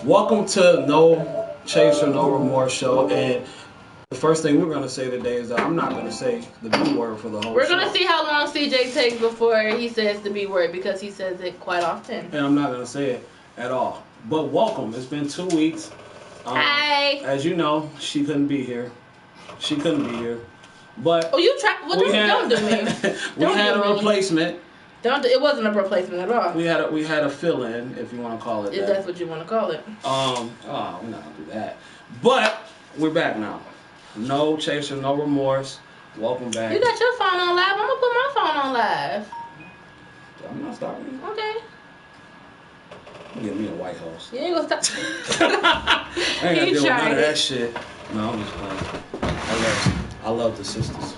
Welcome to No Chaser, No Remorse show. And the first thing we're going to say today is that I'm not going to say the B word for the whole We're show. going to see how long CJ takes before he says the B word because he says it quite often. And I'm not going to say it at all. But welcome. It's been 2 weeks. Hi. As you know, she couldn't be here. But oh, you tried. Well, don't do me. We had a replacement. It wasn't a replacement at all. We had a fill-in, if you want to call it if that. That's what you want to call it. We're not gonna do that. But we're back now. No Chaser, No Remorse. Welcome back. You got your phone on live. I'm gonna put my phone on live. I'm not stopping. Okay. Give me a white horse. You ain't gonna stop. I ain't gotta deal with none of that shit. No, I'm just playing. I love the sisters.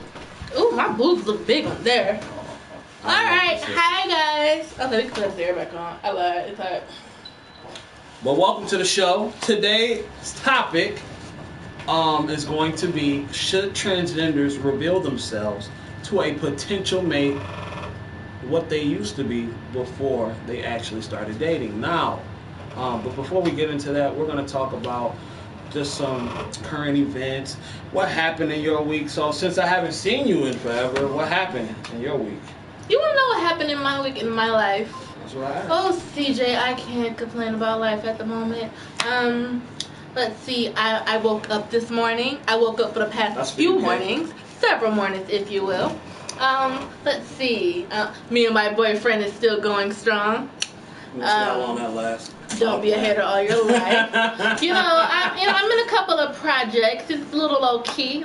Ooh, my boobs look big on there. Alright, hi guys. Okay, we can put the air back on. I lied, it's hot. But welcome to the show. Today's topic is going to be, should transgenders reveal themselves to a potential mate what they used to be before they actually started dating? Now, but before we get into that, we're going to talk about just some current events. What happened in your week? So since I haven't seen you in forever, what happened in your week? You want to know what happened in my week, in my life? That's what I asked. Oh, CJ, I can't complain about life at the moment. Let's see, I woke up this morning. I woke up for the past few mornings. Several mornings, if you will. Let's see. Me and my boyfriend is still going strong. We'll see how long that lasts. Don't be a hater all your life. I'm in a couple of projects. It's a little low key.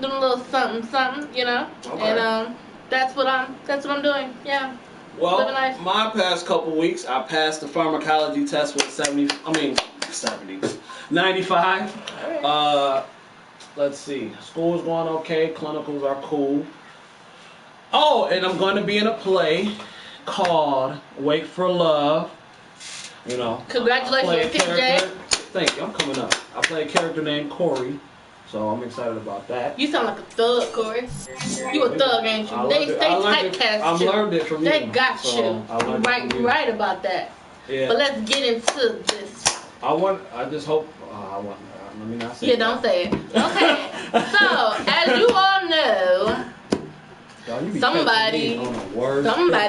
Doing a little something, Okay. And that's what I'm doing. Yeah. Well, living life. My past couple weeks, I passed the pharmacology test with 95. Right. Let's see. School's going okay. Clinicals are cool. Oh, and I'm going to be in a play called Wait for Love. Congratulations, PJ. Thank you. I'm coming up. I play a character named Corey, so I'm excited about that. You sound like a thug, Corey. You a thug, ain't you? They typecast you. I learned it from you. They got you. You right about that. Yeah. But let's get into this. I just hope. Let me not say. Yeah, don't say it. Okay. So, as you all know, somebody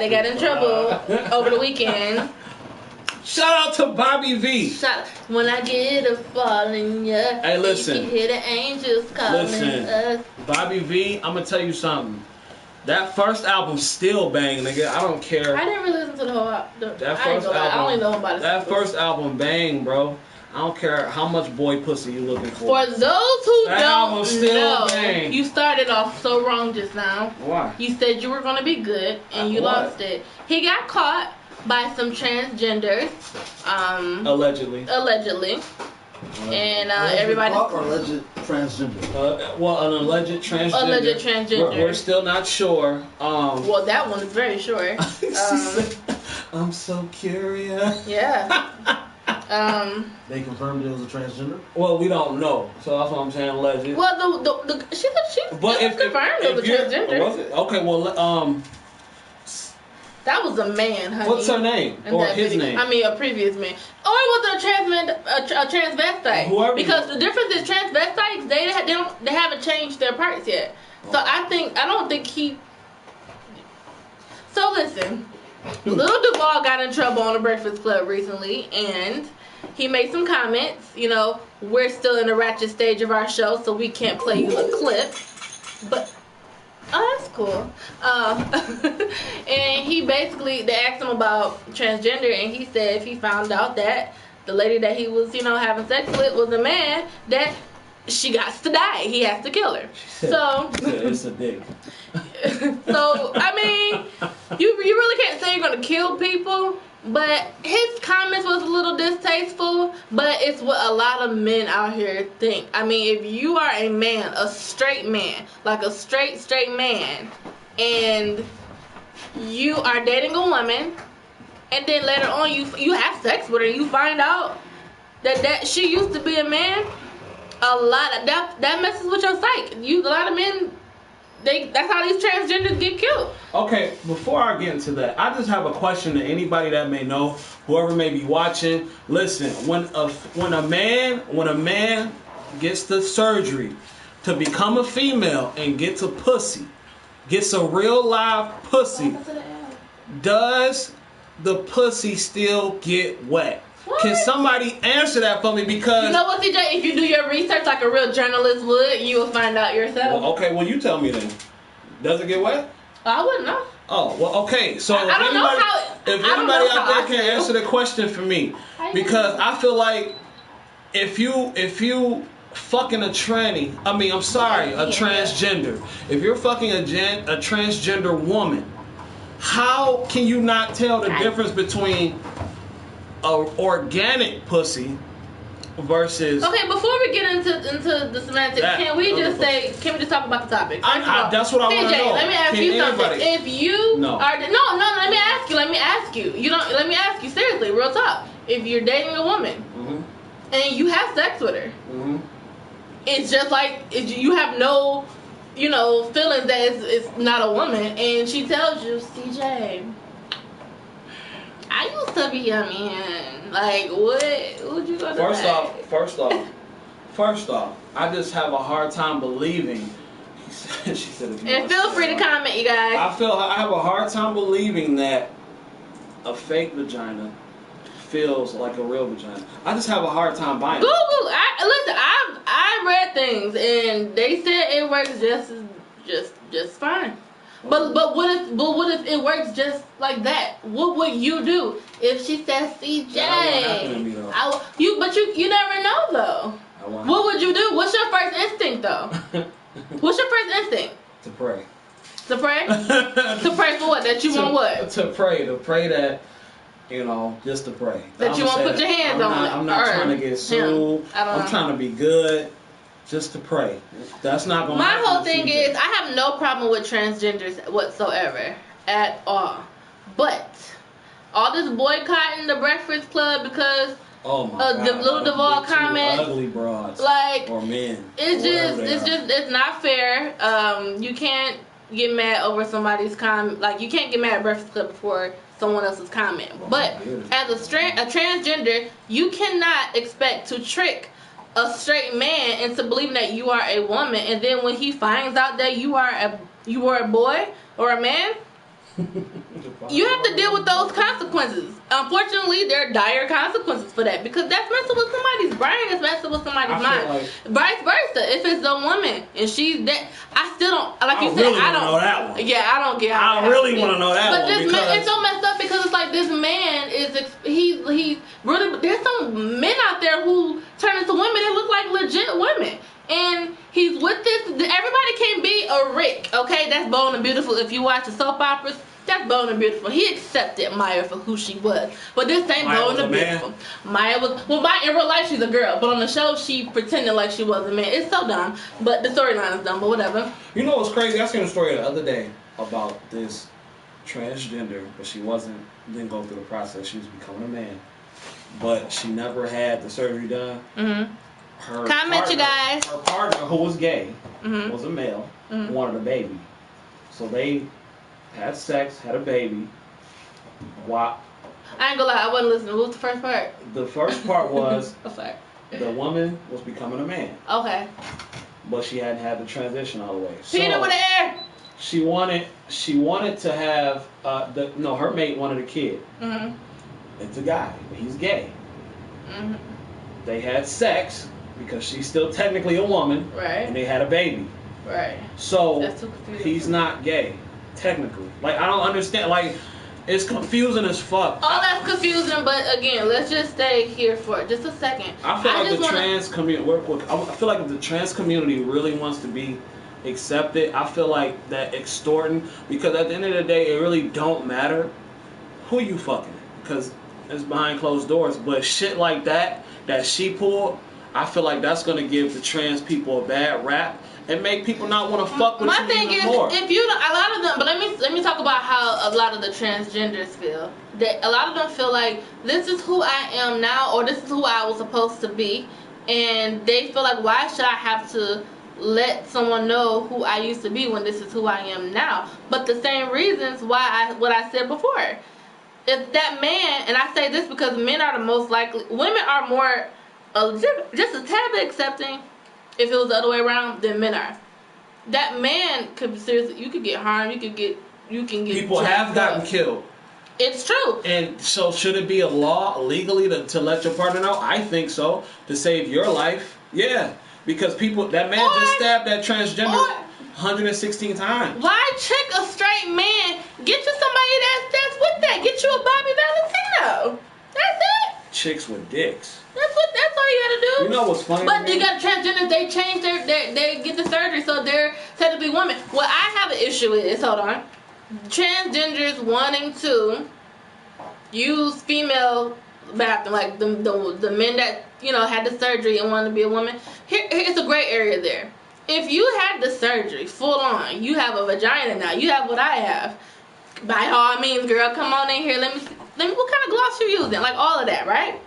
got in trouble over the weekend. Shout out to Bobby V. When I get a falling, yeah. Hey, listen. You can hear the angels calling us. Bobby V, I'm gonna tell you something. That first album still bang, nigga. I don't care. I didn't really listen to the whole album. I only know about it. That first album bang, bro. I don't care how much boy pussy you looking for. For those who don't know, bang. you started off so wrong just now. Why? You said you were gonna be good, and you lost it. He got caught by some transgenders. Allegedly. And everybody. Or alleged transgender. An alleged transgender. Alleged transgender. We're still not sure. Well, that one is very sure. I'm so curious. Yeah. They confirmed it was a transgender. Well, we don't know, so that's what I'm saying. Alleged. Well, she but if confirmed it was a transgender. Was it? Okay, well, that was a man, honey. What's her name? Or his name? I mean, a previous man. Or it was a transvestite. Whoever. Because the difference is transvestites, they haven't changed their parts yet. So I don't think he. So listen, Lil Duval got in trouble on the Breakfast Club recently, and he made some comments. We're still in the ratchet stage of our show, so we can't play you a clip. But oh, that's cool. And they asked him about transgender, and he said if he found out that the lady that he was, having sex with was a man, that she got to die. He has to kill her. So it's a dick. So I mean, you really can't say you're gonna kill people. But his comments was a little distasteful, but it's what a lot of men out here think. I mean, if you are a man, a straight man, like a straight man, and you are dating a woman, and then later on you have sex with her, and you find out that she used to be a man, a lot of that messes with your psyche. A lot of men that's how these transgenders get killed. Okay, before I get into that, I just have a question to anybody that may know, whoever may be watching. Listen, when a man gets the surgery to become a female and gets a pussy, gets a real live pussy, does the pussy still get wet? What? Can somebody answer that for me? Because you know what, CJ? If you do your research like a real journalist would, you will find out yourself. Well, okay, well you tell me then. Does it get wet? I wouldn't know. Oh, well, okay. So I don't know how. If anybody out there can answer the question for me, because I feel like if you fucking a tranny, I mean, I'm sorry, a transgender. If you're fucking a transgender woman, how can you not tell the difference between a organic pussy versus? Okay, before we get into the semantics, can we just talk about the topic? That's what I want to know. Let me ask you something. If you are let me ask you. Let me ask you seriously, real talk. If you're dating a woman and you have sex with her, it's just like you have no, feelings that it's not a woman, and she tells you, CJ, I used to be a man. Like, what would you gonna say? First off, I just have a hard time believing. She said, and feel free to comment, you guys. I have a hard time believing that a fake vagina feels like a real vagina. I just have a hard time buying it. Google. I read things and they said it works just fine. But what if it works just like that? What would you do if she says, CJ? You never know though. What would you do? What's your first instinct though? What's your first instinct? To pray. To pray? To pray for what? That you want what? To pray that, just to pray. That you won't put your hands on it. I'm not trying to get sued. I'm trying to be good. Just to pray. That's not going to happen. My whole thing is, I have no problem with transgenders whatsoever. At all. But, all this boycotting the Breakfast Club because the Little Duval comments. Ugly broads. Or men. It's not fair. You can't get mad over somebody's comment. Like, you can't get mad at Breakfast Club before someone else's comment. But, as a transgender, you cannot expect to trick a straight man into believing that you are a woman, and then when he finds out that you are a boy or a man, you have to deal with those consequences. Unfortunately, there are dire consequences for that because that's messing with somebody's brain. It's messing with somebody's mind. Vice versa. If it's a woman and she's that, I still don't. Like you said, I don't know that one. Yeah, I don't get. I really want to know that one. But this man, it's so messed up because it's like this man he's really. There's some men out there who turn into women that look like legit women. And he's with this. Everybody can't be a Rick, okay? That's Bold and Beautiful. If you watch the soap operas, that's Bold and Beautiful. He accepted Maya for who she was. But this ain't Bold and Beautiful. Maya in real life, she's a girl. But on the show, she pretended like she was a man. It's so dumb. But the storyline is dumb, but whatever. You know what's crazy? I seen a story the other day about this transgender, but didn't go through the process. She was becoming a man. But she never had the surgery done. Mm-hmm. Her partner, who was gay, was a male, wanted a baby. So they had sex, had a baby. Wow. I ain't gonna lie, I wasn't listening. What was the first part? The first part was sorry. The woman was becoming a man. Okay. But she hadn't had the transition all the way. Peter with the air. She wanted to have her mate wanted a kid. Mm-hmm. It's a guy. He's gay. Mm-hmm. They had sex. Because she's still technically a woman, right? And they had a baby, right? So he's not gay, technically. Like I don't understand. Like it's confusing as fuck. All that's confusing, but again, let's just stay here for just a second. I feel like the trans community. I feel like if the trans community really wants to be accepted, I feel like that extorting. Because at the end of the day, it really don't matter who you fucking, because it's behind closed doors. But shit like that she pulled. I feel like that's gonna give the trans people a bad rap and make people not want to fuck with you anymore. My thing is, if you a lot of them, but let me talk about how a lot of the transgenders feel. That a lot of them feel like this is who I am now, or this is who I was supposed to be, and they feel like why should I have to let someone know who I used to be when this is who I am now. But the same reasons why what I said before. If that man, and I say this because men are the most likely, women are more just a tad bit accepting if it was the other way around than men are. That man could seriously, you could get harmed, you can get people have gotten killed. It's true. And so should it be a law legally to let your partner know? I think so. To save your life. Yeah. Because that man just stabbed that transgender 116 times. Why trick a straight man? Get you somebody that's with that. Get you a Bobby Valentino. That's it. Chicks with dicks. That's all you gotta do. You know what's funny? But you got transgenders, they change they get the surgery, so they're technically women. What I have an issue with is, hold on, transgenders wanting to use female bathroom, like the men that had the surgery and wanted to be a woman. Here's a gray area there. If you had the surgery full on, you have a vagina now. You have what I have. By all means, girl, come on in here. Let me. What kind of gloss you using? Like all of that, right?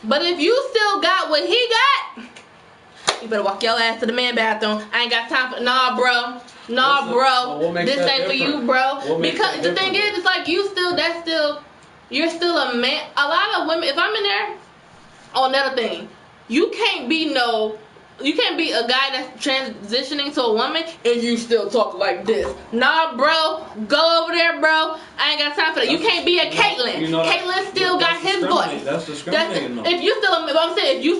But if you still got what he got, you better walk your ass to the man bathroom. I ain't got time for bro. This ain't for you, bro. Because the thing is, it's like you're still a man. A lot of women, if I'm in there, another thing, you can't be a guy that's transitioning to a woman and you still talk like this. Nah, bro, go over there, bro. I ain't got time for that. You can't be a Caitlyn. Caitlyn still got his voice. That's discriminating. If you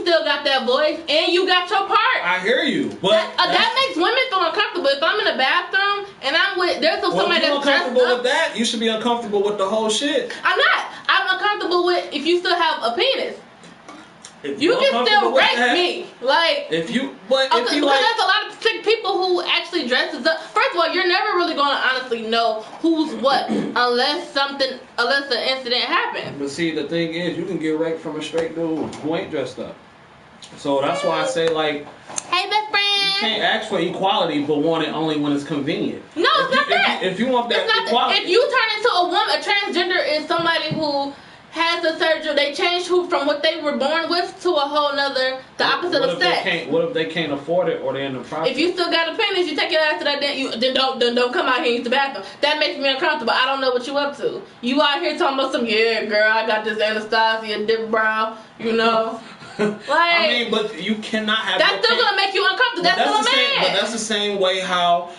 still got that voice and you got your part. I hear you, but that makes women feel uncomfortable. If I'm in the bathroom and somebody that's uncomfortable with that, you should be uncomfortable with the whole shit. I'm not. I'm uncomfortable with if you still have a penis. You can still rape me, because there's a lot of sick people who actually dresses up. First of all, you're never really going to honestly know who's what unless an incident happens. But see, the thing is, you can get raped from a straight dude who ain't dressed up. So that's why I say, hey, best friend. You can't ask for equality, but want it only when it's convenient. No, it's not that. If you want that equality, if you turn into a woman, a transgender is somebody who has a surgery, they change from what they were born with to a whole nother, opposite of sex. What if they can't afford it or they're in the process? If you still got a penis, you take your ass to that then don't come out here and use the bathroom. That makes me uncomfortable. I don't know what you up to. You out here talking about girl, I got this Anastasia dip brow, I mean, but you cannot have that's still gonna make you uncomfortable. That's still a man. But that's the same way how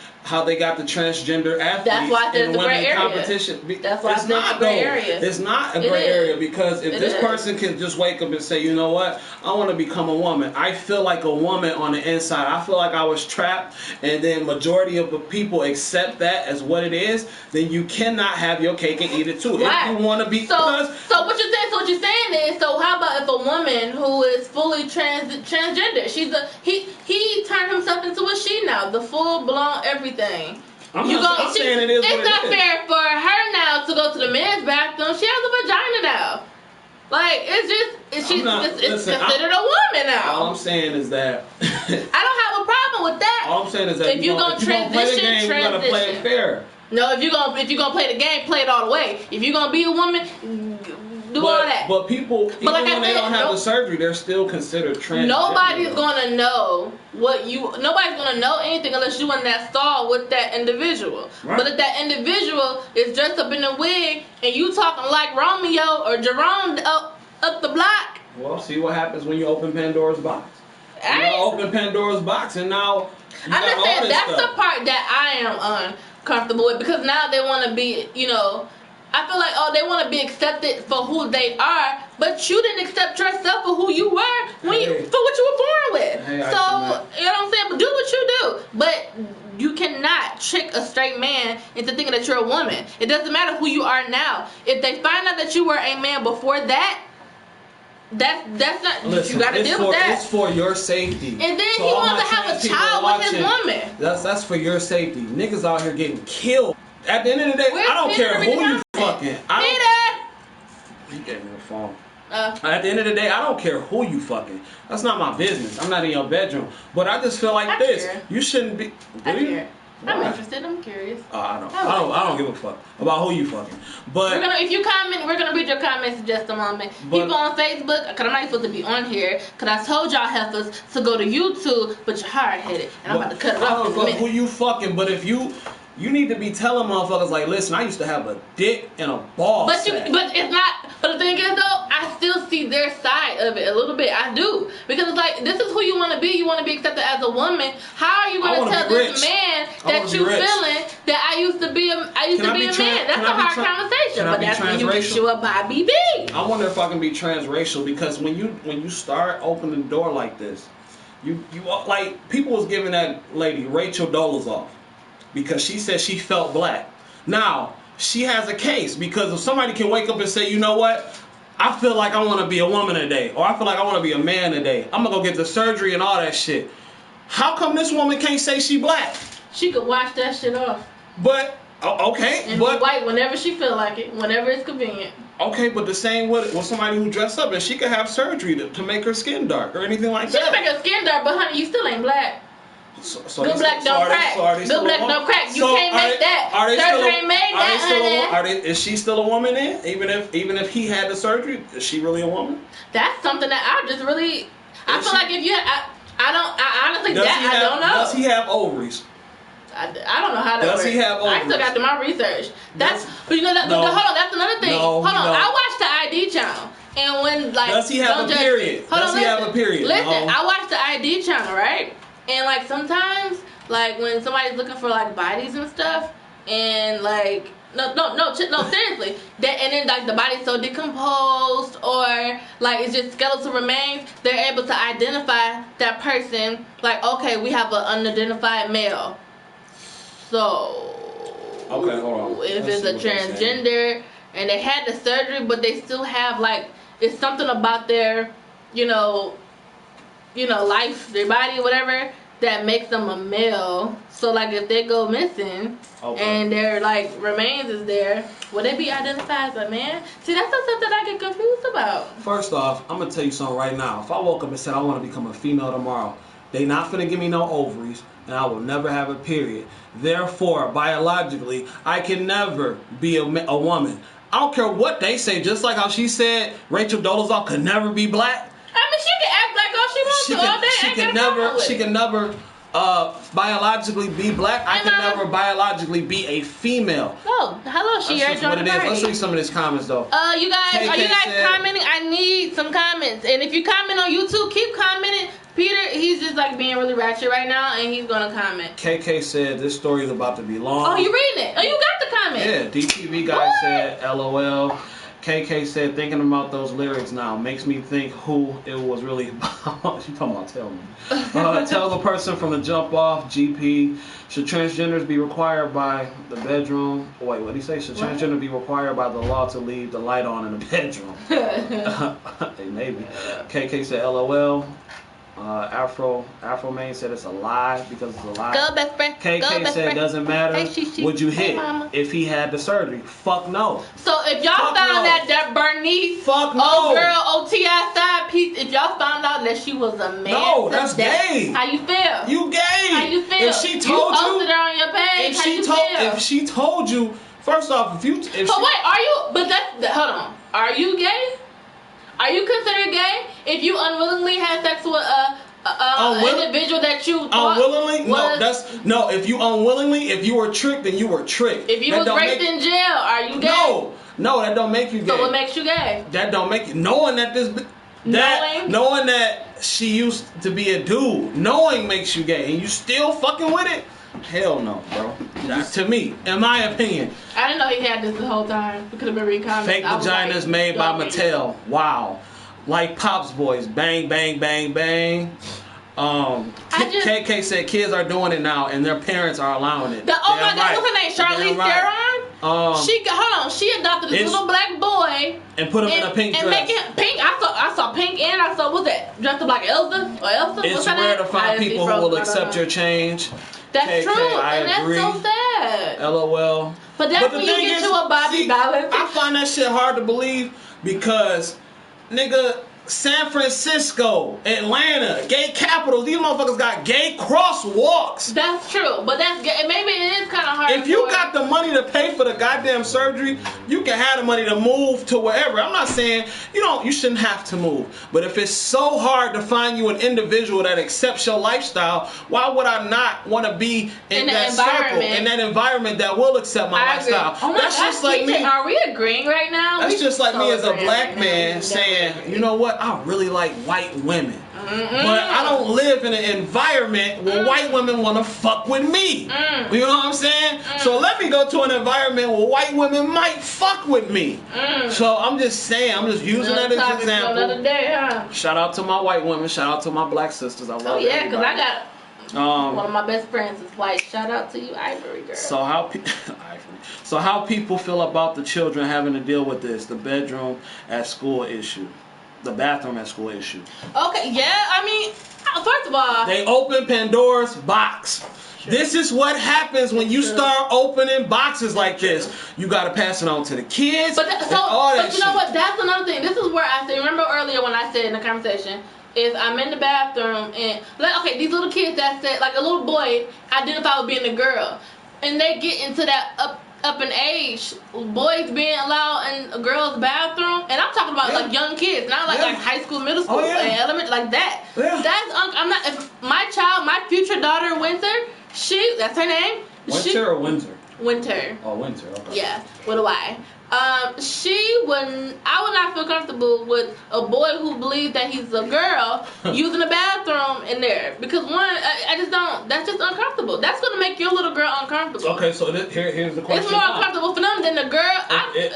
they got the transgender athletes. That's why in the gray area. Competition. That's why it's not a gray area. It's not a gray area because if this person can just wake up and say, you know what, I want to become a woman. I feel like a woman on the inside. I feel like I was trapped, and then majority of the people accept that as what it is. Then you cannot have your cake and eat it too. Right. If you want to be, so what you're saying? So what you're saying is, so how about if a woman who is fully transgender? He turned himself into a she now, the full blown everything. I'm saying it is. It's not fair for her now to go to the men's bathroom. She has a vagina now. She's considered a woman now. All I'm saying is that I don't have a problem with that. All I'm saying is that if you're gonna transition, you gotta play it fair. No, if you're gonna play the game, play it all the way. If you're gonna be a woman, do all that. But people, even when they don't have the surgery, they're still considered transgender. Nobody's gonna know nobody's gonna know anything unless you in that stall with that individual. Right. But if that individual is dressed up in a wig and you talking like Romeo or Jerome up the block. Well, see what happens when you open Pandora's box. Open Pandora's box and now I'm just saying that's the part that I am uncomfortable with, because now they want to be, I feel like, they want to be accepted for who they are, but you didn't accept yourself for who you were for what you were born with. You know what I'm saying? But do what you do. But you cannot trick a straight man into thinking that you're a woman. It doesn't matter who you are now. If they find out that you were a man before that, that's not. Listen, you gotta deal with that. It's for your safety. And then he wants to have a child with his woman. That's for your safety. Niggas out here getting killed. At the end of the day, I don't care who you fucking. He gave me the phone. At the end of the day, I don't care who you fucking. That's not my business. I'm not in your bedroom. But I just feel like this. You shouldn't be. I'm interested. I'm curious. I don't give a fuck about who you fucking. But if you comment, we're gonna read your comments in just a moment. People on Facebook, cause I'm not supposed to be on here, cause I told y'all heifers to go to YouTube, but you're hard headed, and I'm about to cut it off in a minute. Who you fucking? But if you need to be telling motherfuckers like, listen, I used to have a dick and a ball. But it's not. But the thing is though, I still see their side of it a little bit. I do, because it's like, this is who you want to be. You want to be accepted as a woman. How are you going to tell this man that you feeling that I used to be a man? That's a hard conversation. But that's when you get you a Bobby B. I wonder if I can be transracial, because when you start opening the door like this, you like, people was giving that lady Rachel Dolezal because she said she felt black. Now she has a case, because if somebody can wake up and say, you know what, I feel like I want to be a woman today, or I feel like I want to be a man today, I'm gonna go get the surgery and all that shit. How come this woman can't say she black? She could wash that shit off. But okay, and but be white whenever she feel like it, whenever it's convenient. Okay, but the same with somebody who dressed up, and she could have surgery to make her skin dark or anything like that. She can make her skin dark, but honey, you still ain't black. So good black don't crack. Good black don't crack. You can't make that. Surgery ain't made that, honey. Is she still a woman then? Even if he had the surgery, is she really a woman? That's something that I just really. I feel like if you, I honestly I don't know. Does he have ovaries? I don't know how that works. Does he have ovaries? I still got to do my research. But you know that. No, hold on, that's another thing. Hold on, I watched the ID channel. And when like, does he have a period? Does he have a period? Listen, I watched the ID channel, right? And like sometimes, like when somebody's looking for like bodies and stuff, and like no, seriously, and then like the body's so decomposed, or like it's just skeletal remains, they're able to identify that person. Like, okay, we have an unidentified male. So okay, hold on. If it's a transgender and they had the surgery, but they still have like, it's something about their, you know, life, their body, whatever, that makes them a male. So like if they go missing and their like remains is there, would they be identified as a man? See, that's something that I get confused about. First off, I'm gonna tell you something right now. If I woke up and said I want to become a female tomorrow, they not finna give me no ovaries, and I will never have a period. Therefore, biologically, I can never be a woman. I don't care what they say. Just like how she said Rachel Dolezal could never be black. I mean, she can act like all she wants to all day. She can never biologically be black. I can never biologically be a female. Oh, hello, she heard what it is. Let's read some of these comments though. You guys, are you guys commenting? I need some comments. And if you comment on YouTube, keep commenting. Peter, he's just like being really ratchet right now, and he's gonna comment. KK said this story is about to be long. Oh, you reading it? Oh, you got the comment. Yeah, DTV guy said LOL. KK said, thinking about those lyrics now makes me think who it was really about. She talking about tell me. Tell the person from the jump off. GP. Should transgenders be required by the bedroom? Wait, what did he say? Should transgender be required by the law to leave the light on in the bedroom? Maybe. KK said LOL. Afro Main said it's a lie because it's a lie. Go best friend. KK said it doesn't matter. Hey, would you hit if he had the surgery? Fuck no. So if y'all found that Bernice, fuck no, girl, OTI side piece, if y'all found out that she was a man, no, that's gay. How you feel? You gay. How you feel? If she told you, posted her on your page. If she told you, first off, are you? But hold on. Are you gay? Are you considered gay if you unwillingly had sex with an individual that you thought unwillingly? If you unwillingly, if you were tricked, then you were tricked. If you was raped in jail, are you gay? No, that don't make you gay. So what makes you gay? That don't make you knowing that she used to be a dude. Knowing makes you gay, and you still fucking with it. Hell no, bro. To me, in my opinion. I didn't know he had this the whole time. We could have been reading comments. Fake vaginas made by Mattel. Wow. Like Pop's Boys. Bang, bang, bang, bang. KK said kids are doing it now and their parents are allowing it. Oh my God, what's her name? Charlize Theron? She adopted this little black boy and put him in a pink dress. And make him pink. I saw pink and I saw, what's that? Dressed up like Elsa? It's rare to find people who will accept your change. That's true, and agree. That's so sad. LOL. But that's when you get to a Bobby balance. I find that shit hard to believe because, nigga, San Francisco, Atlanta, gay capitals. These motherfuckers got gay crosswalks. That's true, but maybe it is kind of hard. If you got the money to pay for the goddamn surgery, you can have the money to move to wherever. I'm not saying you shouldn't have to move, but if it's so hard to find you an individual that accepts your lifestyle, why would I not want to be in that circle, in that environment that will accept my lifestyle? Oh that's just like me. Are we agreeing right now? That's just like me as a black man saying, you know what, I really like white women. But I don't live in an environment where white women want to fuck with me. You know what I'm saying? So let me go to an environment where white women might fuck with me. So I'm just saying, I'm just using that as an example. Another day, huh? Shout out to my white women. Shout out to my black sisters. I love yeah, because I got one of my best friends is white. Shout out to you, Ivory girl. So how people feel about the children having to deal with this, the bedroom at school issue. The bathroom at school issue. Okay, yeah, I mean, first of all, they open Pandora's box. Sure. This is what happens when you start opening boxes like this. You gotta pass it on to the kids. But you know what? That's another thing. This is where I said. Remember earlier when I said in the conversation, is I'm in the bathroom and these little kids that said like a little boy identified with being a girl, and they get into that up in age, boys being allowed in a girl's bathroom, and I'm talking about like young kids, not like high school, middle school, and elementary, like that. Yeah. That's I'm not. If my future daughter Winter, that's her name. Winter or Windsor? Winter. Oh, Winter. Okay. Yeah, with a Y. I would not feel comfortable with a boy who believes that he's a girl using the bathroom in there, because I just don't. That's just uncomfortable. That's gonna make your little girl uncomfortable. Okay, so here's the question. It's more uncomfortable for them than the girl.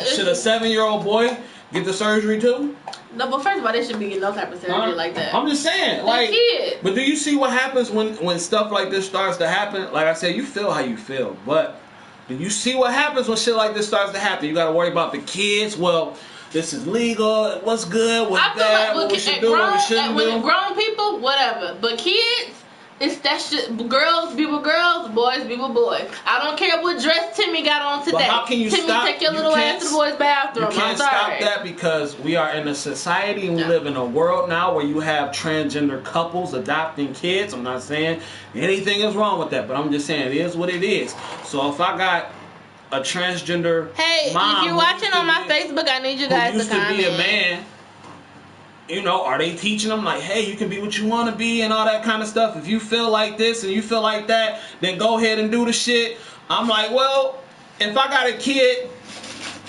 Should a 7-year-old boy get the surgery too? No, but first of all, they shouldn't be getting no type of surgery like that. I'm just saying, like, kid. But do you see what happens when stuff like this starts to happen? Like I said, you feel how you feel, but do you see what happens when shit like this starts to happen? You got to worry about the kids. Well, this is legal. What's good? What's bad? What we should do? What we shouldn't do? Grown people, whatever. But kids, it's that shit. Girls be with girls, boys be with boys. I don't care what dress Timmy got on today. But how can you Timmy, stop? Take your little ass to the boys' bathroom. You can't stop that because we are in a society and we live in a world now where you have transgender couples adopting kids. I'm not saying anything is wrong with that, but I'm just saying it is what it is. So if I got a transgender mom, if you're watching on my Facebook, I need you guys to comment. Who used to be a man. You know, are they teaching them like, hey, you can be what you want to be and all that kind of stuff? If you feel like this and you feel like that, then go ahead and do the shit. I'm like, well, if I got a kid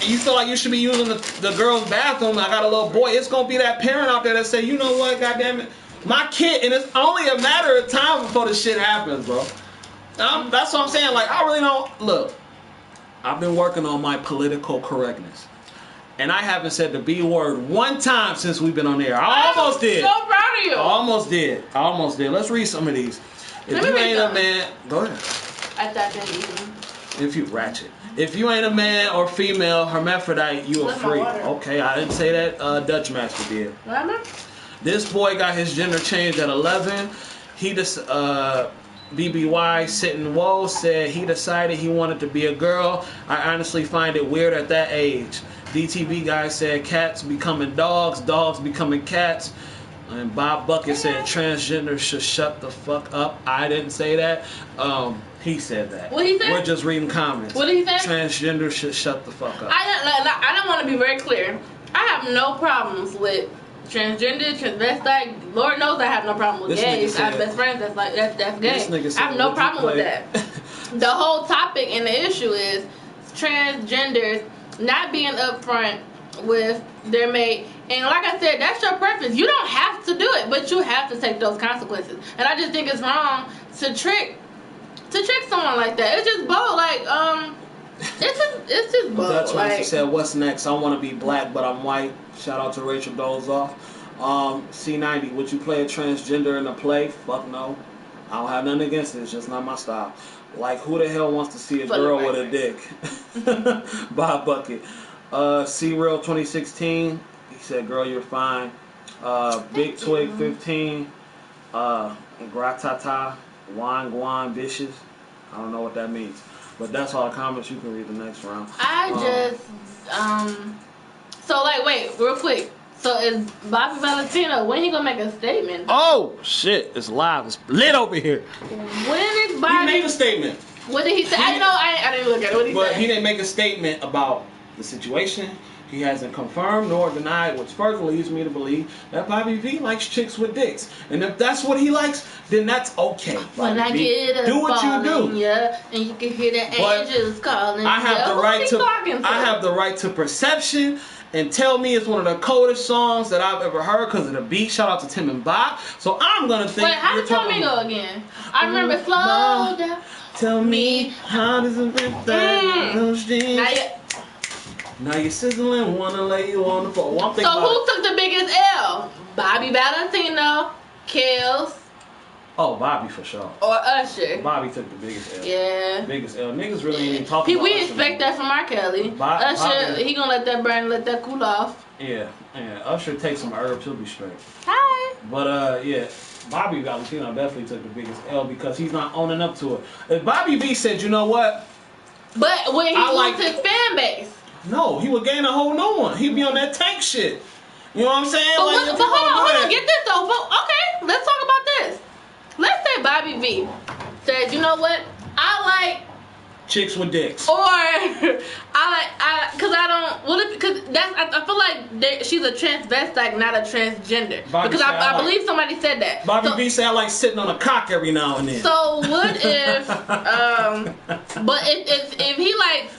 and you feel like you should be using the girl's bathroom, I got a little boy, it's going to be that parent out there that say, you know what, goddamn it, my kid, and it's only a matter of time before the shit happens, bro. That's what I'm saying. Like, I really don't, look, I've been working on my political correctness. And I haven't said the B word one time since we've been on air. I almost did. So proud of you. I almost did. Let's read some of these. If you ain't a man, go ahead. I thought that If you ratchet. If you ain't a man or female hermaphrodite, you are free. Okay, I didn't say that. Dutch Master did. What? This boy got his gender changed at 11. He just BBY Sitting Woe said he decided he wanted to be a girl. I honestly find it weird at that age. DTV guy said cats becoming dogs, dogs becoming cats. And Bob Bucket said transgender should shut the fuck up. I didn't say that. He said that. What he said? We're just reading comments. What did he say? Transgender should shut the fuck up. I don't want to be very clear. I have no problems with transgender, transvestite. Lord knows I have no problem with gays. I have best friends that's gay. I have no problem with that. The whole topic and the issue is transgenders not being upfront with their mate. And like I said, that's your preference. You don't have to do it, but you have to take those consequences. And I just think it's wrong to trick someone like that. It's just bold. Like, it's just bold. Dutch Master said, what's next? I want to be black, but I'm white. Shout out to Rachel Dozoff. C90, would you play a transgender in a play? Fuck no. I don't have nothing against it. It's just not my style. Like, who the hell wants to see a girl with a dick? Bob Bucket. C-Real 2016. He said, girl, you're fine. Big Twig 15. Gratata. Wan Guan Vicious. I don't know what that means. But that's all the comments. You can read the next round. So, like, wait, real quick. So is Bobby Valentino, when he gonna make a statement? Oh shit, it's live. It's lit over here. When is Bobby? He made a statement. What did he say? I didn't look at it. What did he say? But he didn't make a statement about the situation. He hasn't confirmed nor denied, which further leads me to believe that Bobby V likes chicks with dicks. And if that's what he likes, then that's okay. When I get up, do what you do. Yeah, and you can hear the angels calling. I have the right to. I have the right to perception. And tell me it's one of the coldest songs that I've ever heard because of the beat. Shout out to Tim and Bob. So I'm gonna think. Wait, how did Tell Me go again? I remember slow down. Tell me how does it fit that those jeans? Now you're sizzling, wanna lay you on the floor. So who took the biggest L? Bobby Valentino, Kills. Oh, Bobby for sure. Or Usher. Bobby took the biggest L. Yeah. Biggest L. Niggas really ain't even talking about We Usher expect that from R. Kelly. Usher, he gonna let that burn, let that cool off. Yeah. Usher takes some herbs, he'll be straight. Hi. But yeah, Bobby Valentino definitely took the biggest L because he's not owning up to it. If Bobby V said, you know what? But when he loses his fan base. No, he would gain a whole new one. He'd be on that tank shit. You know what I'm saying? But hold on, get this though. Okay, let's talk about this. Let's say Bobby V said, you know what? I like chicks with dicks. Or I feel like she's a transvestite, not a transgender. Bobby because I believe somebody said that. Bobby V said I like sitting on a cock every now and then. So what if, but if he likes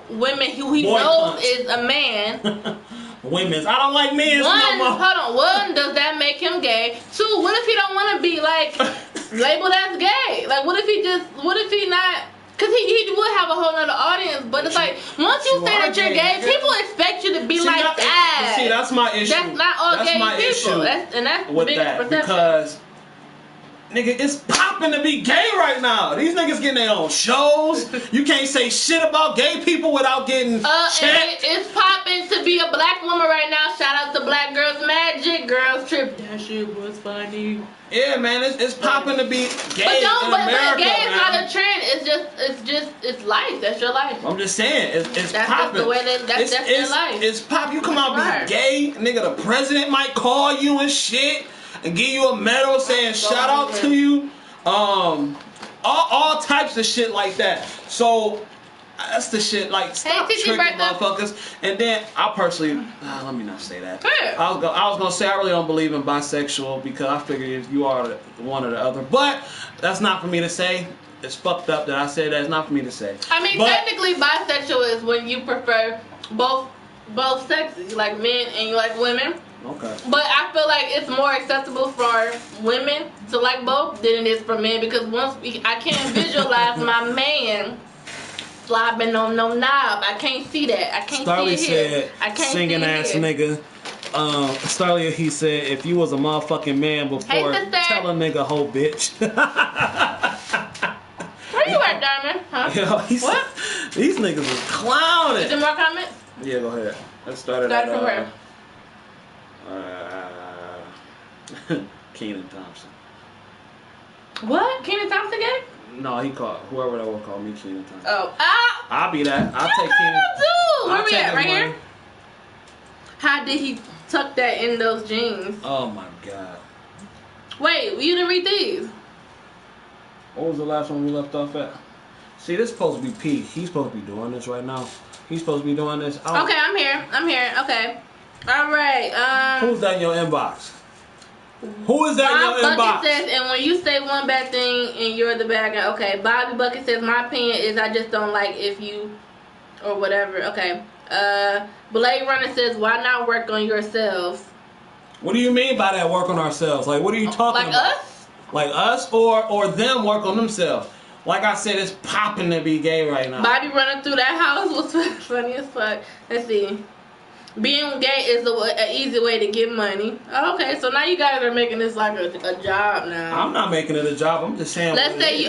women who he knows is a man. Women's. I don't like men's no more. Hold on. One, does that make him gay? Two, what if he don't want to be like labeled as gay? Like, what if he not? Because he would have a whole nother audience. But it's like, once you say that you're gay, people expect you to be like that. See, that's my issue. That's not all gay people. That's with the biggest that perception. because. Nigga, it's popping to be gay right now. These niggas getting their own shows. You can't say shit about gay people without getting checked. It's popping to be a black woman right now. Shout out to Black Girls Magic. Girls Trip. That shit was funny. Yeah, man, it's popping to be gay but in America, gay man. is not a trend. It's life. That's your life. I'm just saying, it's that's popping. That's the way that's their life. It's pop. You come out being gay, nigga. The president might call you and shit. And give you a medal saying shout out to you, all types of shit like that. So that's the shit. Like stop tricking motherfuckers. And then I personally, let me not say that. I was gonna say I really don't believe in bisexual because I figure if you are one or the other, but that's not for me to say. It's fucked up that I said that. It's not for me to say. I mean, technically, bisexual is when you prefer both sexes. You like men and you like women. Okay. But I feel like it's more acceptable for women to like both than it is for men because I can't visualize my man slobbing on no knob. I can't see that. I can't Starly see it said, here. I can't singing see it ass here. nigga. Starly, he said, if you was a motherfucking man before, tell a nigga hoe bitch. Where you at, Diamond? Huh? Yo, what? These niggas is clowning. Is there more comments? Yeah, go ahead. Let's start it from where? Kenan Thompson. What? Kenan Thompson gay? No, he called whoever that would call me Kenan Thompson. Oh, I'll be that. I'll take Kenan. Where we at? Right here? How did he tuck that in those jeans? Oh my god. Wait, you didn't read these. What was the last one we left off at? See, this is supposed to be Pete. He's supposed to be doing this right now. He's supposed to be doing this. Okay, I'm here. Okay. All right. Who's that in your inbox? Who is that in your inbox? Bucket says, and when you say one bad thing and you're the bad guy, okay. Bobby Bucket says, my opinion is I just don't like if you, or whatever. Okay. Blade Runner says, why not work on yourselves? What do you mean by that? Work on ourselves? Like, what are you talking about? Like us? Like us, or them work on themselves? Like I said, it's popping to be gay right now. Bobby running through that house was funny as fuck. Let's see. Being gay is an easy way to get money. Okay, so now you guys are making this like a job now. I'm not making it a job. I'm just saying. Let's say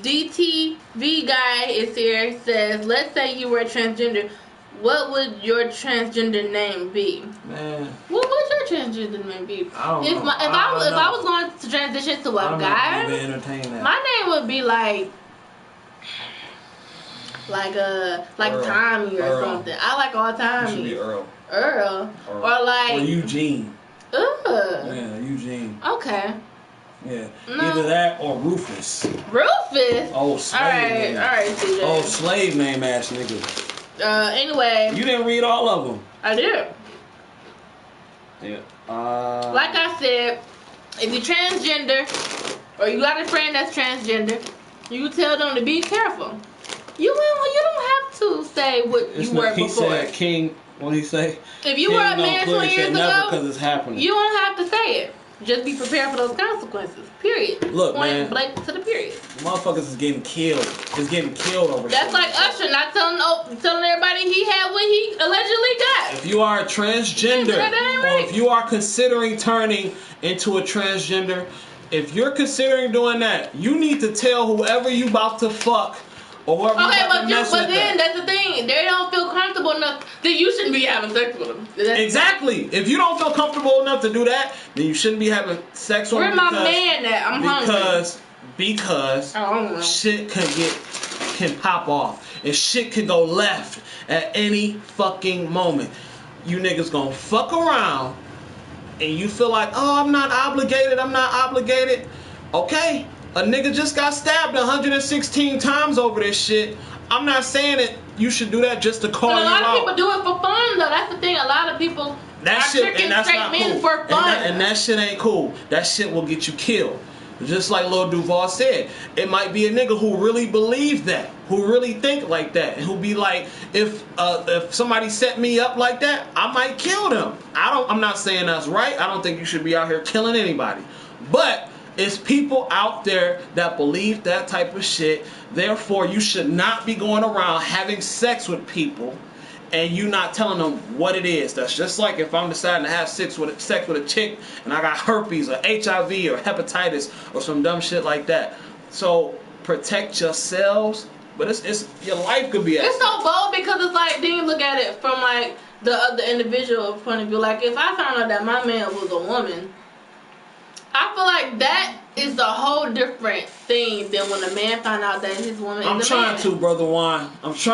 DTV guy is here. Says, let's say you were transgender. What would your transgender name be? Man. What would your transgender name be? I don't know. If I was going to transition to a guy, entertain that. my name would be like like Tommy or something. I like all Tommy. You should be Earl. Earl. Or like. Or Eugene. Ugh. Yeah, Eugene. Okay. Yeah. No. Either that or Rufus. Rufus? Oh, slave name. Alright, CJ. Oh, slave name ass nigga. Anyway. You didn't read all of them. I did. Yeah. Like I said, if you're transgender, or you got a friend that's transgender, you tell them to be careful. You don't have to say what you were before. He said, King, what did he say? If you were a man 20 years ago, because it's happening. You don't have to say it. Just be prepared for those consequences. Period. Look, Point man. blank to the period. Motherfuckers is getting killed. It's getting killed over That's shit. like Usher not telling everybody he had what he allegedly got. If you are a transgender, right. or if you are considering turning into a transgender, if you're considering doing that, you need to tell whoever you about to fuck or whoever you about to mess with. But then that's the thing. They don't feel comfortable enough. Then you shouldn't be having sex with them. Exactly. If you don't feel comfortable enough to do that, then you shouldn't be having sex with them. Where's my man at? I'm hungry. Because shit can pop off. And shit can go left at any fucking moment. You niggas gonna fuck around and you feel like, oh, I'm not obligated. Okay. A nigga just got stabbed 116 times over this shit. I'm not saying that you should do that just to call you out. A lot of people do it for fun, though. That's the thing. A lot of people are tricking straight men for fun. And that shit ain't cool. That shit will get you killed. Just like Lil Duval said, it might be a nigga who really believe that, who really think like that, and who be like, if somebody set me up like that, I might kill them. I'm not saying that's right. I don't think you should be out here killing anybody. But it's people out there that believe that type of shit. Therefore, you should not be going around having sex with people and you not telling them what it is. That's just like if I'm deciding to have sex with a chick and I got herpes or HIV or hepatitis or some dumb shit like that. So protect yourselves. But it's your life could be at It's so bold because it's like, then you look at it from like the other individual point of view. Like if I found out that my man was a woman, I feel like that is a whole different thing than when a man found out that his woman is a man. I'm trying to, brother Juan. It's a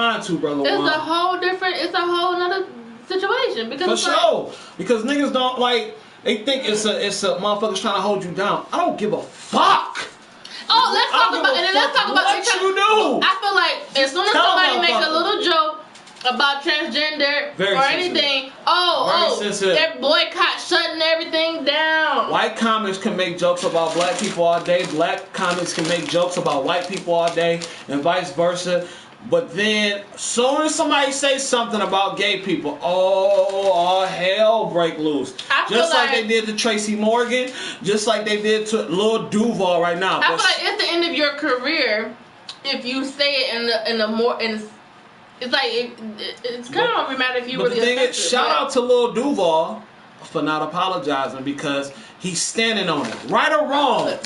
whole nother situation. Because for sure. Because niggas don't like, they think it's a motherfuckers trying to hold you down. I don't give a fuck. Oh, let's talk about what you do. I feel like as soon as somebody makes a little joke about transgender or anything, they're boycott, shutting everything down. White comics can make jokes about black people all day. Black comics can make jokes about white people all day, and vice versa. But then, soon as somebody says something about gay people, all hell break loose. Just like they did to Tracy Morgan, just like they did to Lil Duval right now. I feel like it's the end of your career if you say it it's like it's kind of don't matter if you really. But the thing is, shout out to Lil Duval for not apologizing because he's standing on it, right or wrong.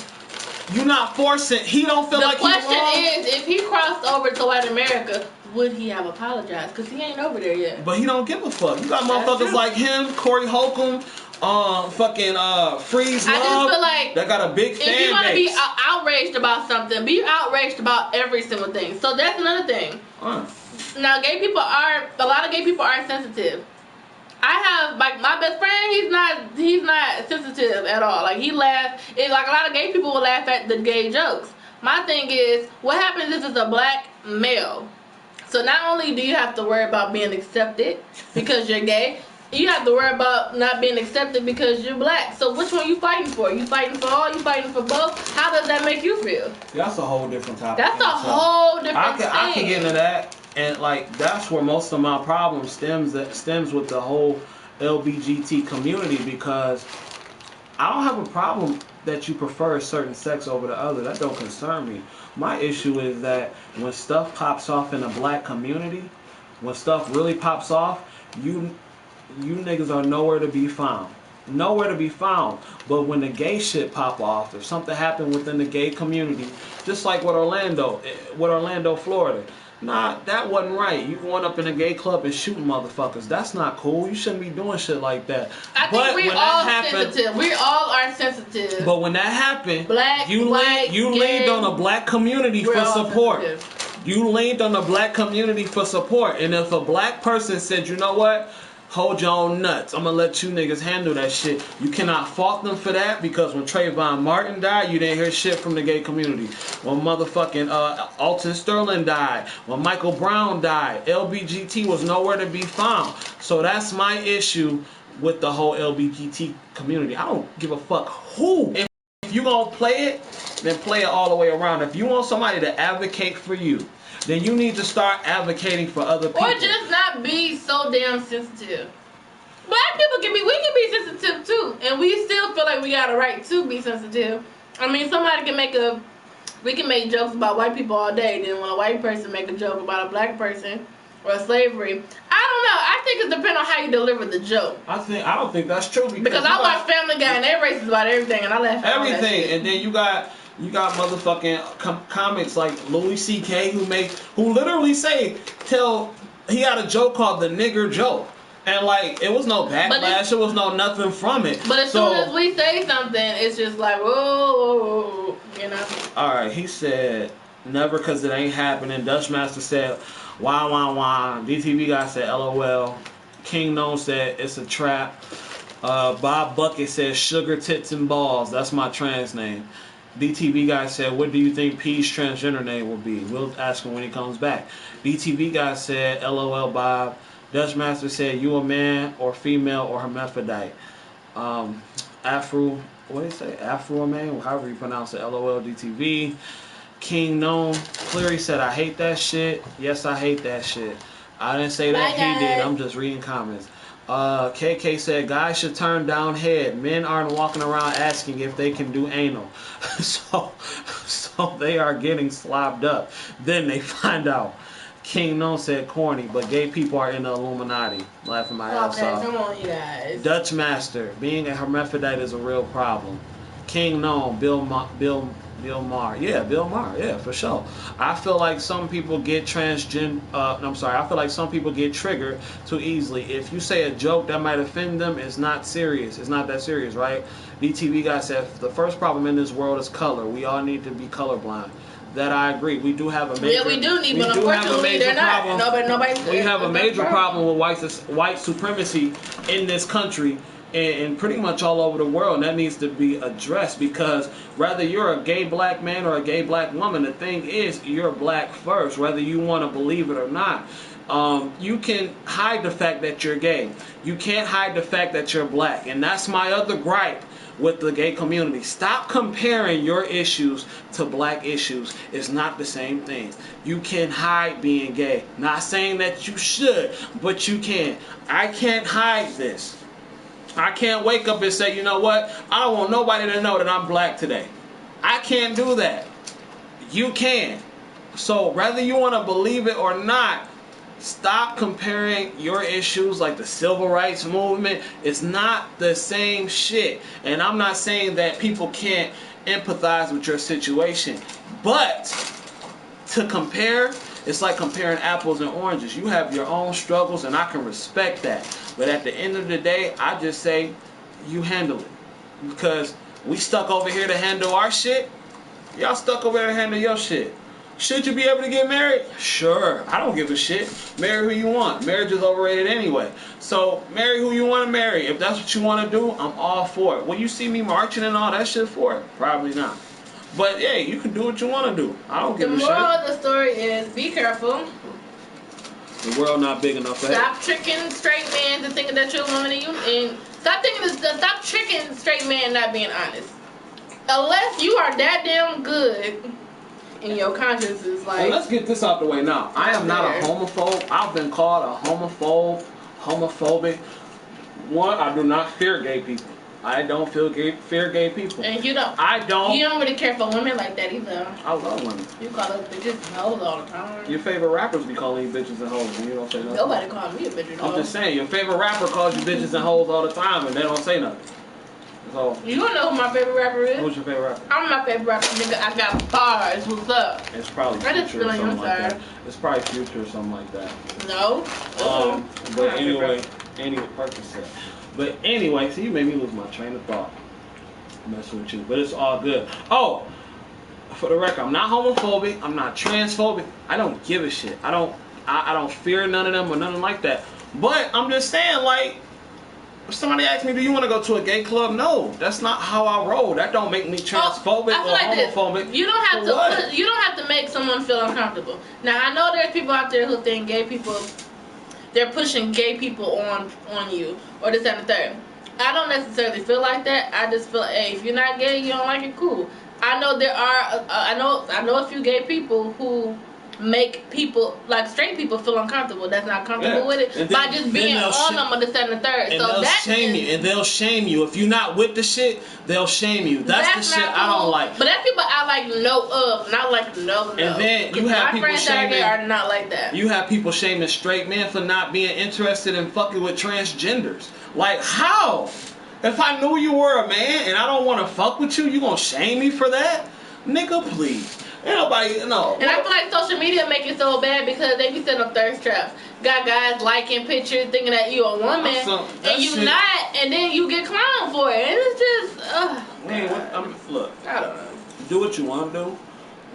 You're not forcing. He don't feel like he's wrong. The question is, if he crossed over to white America, would he have apologized? Because he ain't over there yet. But he don't give a fuck. You got motherfuckers like him, Corey Holcomb, Freeze Love. I just feel like that got a big fan base. If you want to be outraged about something, be outraged about every single thing. So that's another thing. Now, a lot of gay people are sensitive. I have, like, my best friend, he's not sensitive at all. Like, he laughs. Like, a lot of gay people will laugh at the gay jokes. My thing is, what happens if it's a black male? So not only do you have to worry about being accepted because you're gay, you have to worry about not being accepted because you're black. So which one you fighting for? You fighting for all? You fighting for both? How does that make you feel? That's a whole different topic. That's a whole different thing. I can get into that. And like that's where most of my problem stems with the whole LGBT community, because I don't have a problem that you prefer a certain sex over the other. That don't concern me. My issue is that when stuff pops off in the black community, when stuff really pops off, you niggas are nowhere to be found. Nowhere to be found. But when the gay shit pop off, if something happened within the gay community, just like with Orlando, Florida. Nah, that wasn't right. You going up in a gay club and shooting motherfuckers. That's not cool. You shouldn't be doing shit like that. I think we're all sensitive. We all are sensitive. But when that happened, black, you leaned on a black community for support. You leaned on the black community for support. And if a black person said, you know what? Hold your own nuts. I'm going to let you niggas handle that shit. You cannot fault them for that because when Trayvon Martin died, you didn't hear shit from the gay community. When motherfucking Alton Sterling died, when Michael Brown died, LBGT was nowhere to be found. So that's my issue with the whole LBGT community. I don't give a fuck who. If you going to play it, then play it all the way around. If you want somebody to advocate for you, then you need to start advocating for other people. Or just not be so damn sensitive. Black people we can be sensitive too. And we still feel like we got a right to be sensitive. I mean, we can make jokes about white people all day. Then when a white person make a joke about a black person or slavery, I don't know. I think it depends on how you deliver the joke. I don't think that's true. Because I watch Family Guy and they're racist about everything and I laugh at everything. And then you got motherfucking comics like Louis C.K. who literally he had a joke called the nigger joke. And like, it was no backlash, it was no nothing from it. But as soon as we say something, it's just like, whoa, you know? Alright, he said, never cause it ain't happening. Dutchmaster said, wah, wah, wah. DTV guy said, LOL. King Gnome said, it's a trap. Bob Bucket said, sugar tits and balls. That's my trans name. DTV guy said, what do you think P's transgender name will be? We'll ask him when he comes back. DTV guy said, LOL Bob. Dutch Master said, you a man or female or hermaphrodite. Afro, what did he say? Afro man, however you pronounce it. LOL DTV. King Gnome. Cleary said, I hate that shit. Yes, I hate that shit. I didn't say that, he did. I'm just reading comments. KK said, guys should turn down head. Men aren't walking around asking if they can do anal. so they are getting slobbed up. Then they find out. King Gnome said corny, but gay people are in the Illuminati. Laughing my ass off. Come on, you guys. Dutch Master, being a hermaphrodite is a real problem. King Gnome, Bill Maher. Yeah, Bill Maher. Yeah, for sure. I feel like some people get I feel like some people get triggered too easily. If you say a joke that might offend them, it's not serious. It's not that serious, right? DTV guy said, the first problem in this world is color. We all need to be colorblind. That I agree. We do have a major. Yeah, we do need, but unfortunately they're not. We have a major problem with white supremacy in this country and pretty much all over the world. And that needs to be addressed because whether you're a gay black man or a gay black woman, the thing is you're black first, whether you want to believe it or not. You can hide the fact that you're gay. You can't hide the fact that you're black. And that's my other gripe with the gay community. Stop comparing your issues to black issues. It's not the same thing. You can hide being gay. Not saying that you should, but you can. I can't hide this. I can't wake up and say, you know what? I don't want nobody to know that I'm black today. I can't do that. You can. So whether you want to believe it or not, stop comparing your issues like the civil rights movement. It's not the same shit. And I'm not saying that people can't empathize with your situation. But to compare, it's like comparing apples and oranges. You have your own struggles and I can respect that. But at the end of the day, I just say you handle it. Because we stuck over here to handle our shit. Y'all stuck over here to handle your shit. Should you be able to get married? Sure. I don't give a shit. Marry who you want. Marriage is overrated anyway. So marry who you want to marry. If that's what you want to do, I'm all for it. Will you see me marching and all that shit for it? Probably not. But yeah, you can do what you want to do. I don't give a shit. The moral of the story is be careful. The world not big enough for Stop tricking straight men to thinking that you're a woman and stop tricking straight men not being honest. Unless you are that damn good. And your conscience is like... Well, let's get this out the way now. I am not a homophobe. I've been called a homophobic. One, I do not fear gay people. I don't fear gay people. And you don't... You don't really care for women like that either. I love women. You call us bitches and hoes all the time. Your favorite rappers be calling you bitches and hoes and you don't say nothing. Nobody calls me a bitch and hoe. I'm just saying, your favorite rapper calls you bitches and hoes all the time and they don't say nothing. So, you don't know who my favorite rapper is? Who's your favorite rapper? I'm my favorite rapper, nigga. I got bars. What's up? It's probably Future or something like that. It's probably Future or something like that. No. But anyway, Percocet. But anyway, so you made me lose my train of thought. I'm messing with you, but it's all good. Oh, For the record, I'm not homophobic. I'm not transphobic. I don't give a shit. I don't fear none of them or nothing like that. But I'm just saying, like, if somebody asks me, do you want to go to a gay club? No, that's not how I roll. That don't make me transphobic or homophobic. This. You don't have to make someone feel uncomfortable. Now I know there's people out there who think gay people, they're pushing gay people on you or this and the third. I don't necessarily feel like that. I just feel, hey, if you're not gay, you don't like it, cool. I know there are. I know a few gay people who make people, like straight people, feel uncomfortable. That's not comfortable with it by just being on them or this and the third. And so they'll shame you. And they'll shame you if you're not with the shit. They'll shame you. That's the shit I don't like. But that's people I like know of, not like know. And then you have people shaming. Are not like that. You have people shaming straight men for not being interested in fucking with transgenders. Like how? If I knew you were a man and I don't want to fuck with you, you gonna shame me for that? Nigga, please. Ain't nobody, no. And I feel like social media make it so bad because they be setting up thirst traps. Got guys liking pictures thinking that you a woman and you shit. Not, and then you get clowned for it. And it's just, man, look, I don't know. Do what you want to do.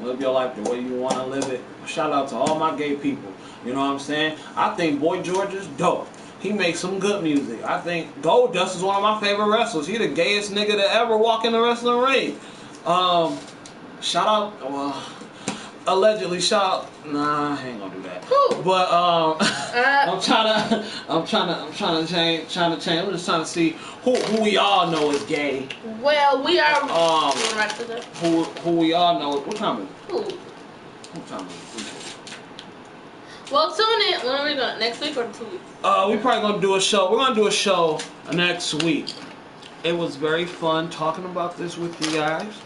Live your life the way you want to live it. Shout out to all my gay people. You know what I'm saying? I think Boy George is dope. He makes some good music. I think Goldust is one of my favorite wrestlers. He the gayest nigga to ever walk in the wrestling ring. Shout out, allegedly shout. Nah, I ain't gonna do that. Who? But I'm trying to change. I'm just trying to see who we all know is gay. Well, we are. Who we all know. What time is it? Who? What time is it? Well, tune in. When are we going? Next week or 2 weeks? We probably gonna do a show. We're gonna do a show next week. It was very fun talking about this with you guys.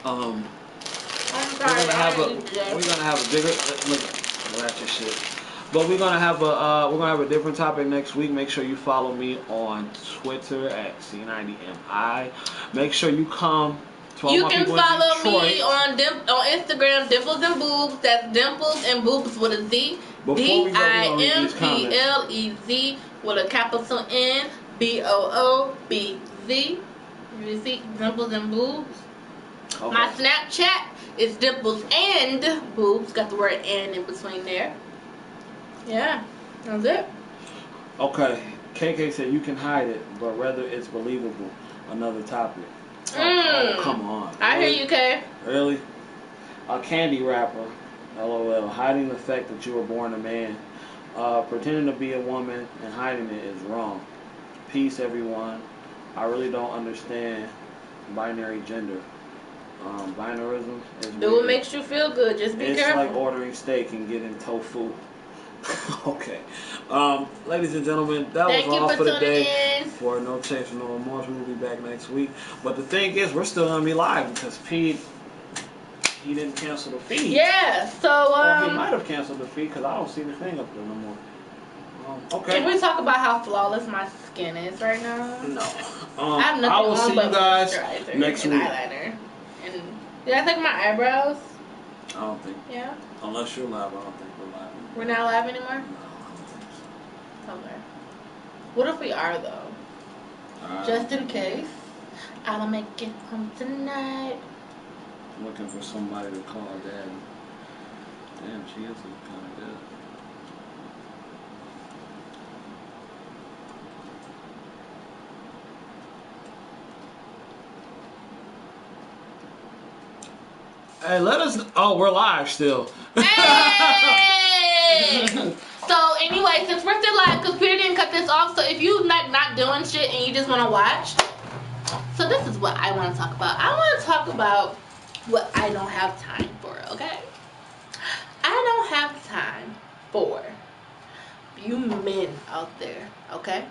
I'm sorry. We're gonna have a bigger look at your shit. But we're gonna have a different topic next week. Make sure you follow me on Twitter at C90MI. Make sure you come. You can follow me on Instagram, Dimples and Boobs. That's Dimples and Boobs with a Z. DIMPLEZ with a capital N BOOBZ. You see, Dimples and Boobs. Okay. My Snapchat is Dimples and Boobs. Got the word "and" in between there. Yeah, that's it. Okay, KK said you can hide it, but whether it's believable. Another topic. Oh, come on. I hear you, Kay. Really? A candy wrapper. LOL. Hiding the fact that you were born a man. Pretending to be a woman and hiding it is wrong. Peace, everyone. I really don't understand binary gender. Binarism is do what makes you feel good. Just be careful. It's like ordering steak and getting tofu. Okay. Ladies and gentlemen, that was all for today. For No Change for No Remorse, we will be back next week. But the thing is, we're still gonna be live because he didn't cancel the feed. Yeah. So he might have canceled the feed because I don't see the thing up there no more. Okay. Can we talk about how flawless my skin is right now? No. I have nothing I will see you guys next week. Eyeliner. And did I take my eyebrows? I don't think. Yeah. Unless you're live, I don't think we're live. We're not live anymore? No, I don't think so. Okay. What if we are though? Just in case. I'll make it home tonight. I'm looking for somebody to call daddy. Damn, she is kind of good. Hey, let us. Oh, we're live still. Hey! So anyway, since we're still live, because Peter didn't cut this off, so if you not doing shit and you just want to watch, so this is what I want to talk about. I want to talk about what I don't have time for. Okay, I don't have time for you men out there. Okay,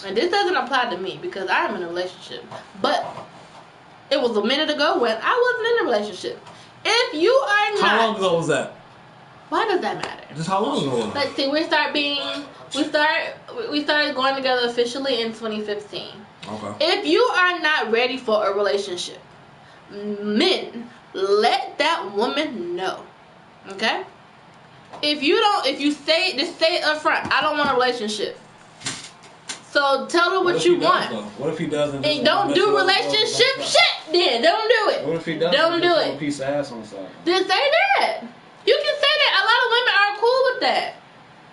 and this doesn't apply to me because I am in a relationship, but it was a minute ago when I wasn't in a relationship. If you are not... How long ago was that? Why does that matter? Just how long ago was that? Let's see, we started going together officially in 2015. Okay. If you are not ready for a relationship, men, let that woman know. Okay? If you say it up front, I don't want a relationship. So tell her what you want. What if he doesn't? And don't do relationship shit then. Don't do it. What if he doesn't? Don't do it. A piece of ass on the side. Just say that. You can say that. A lot of women are cool with that.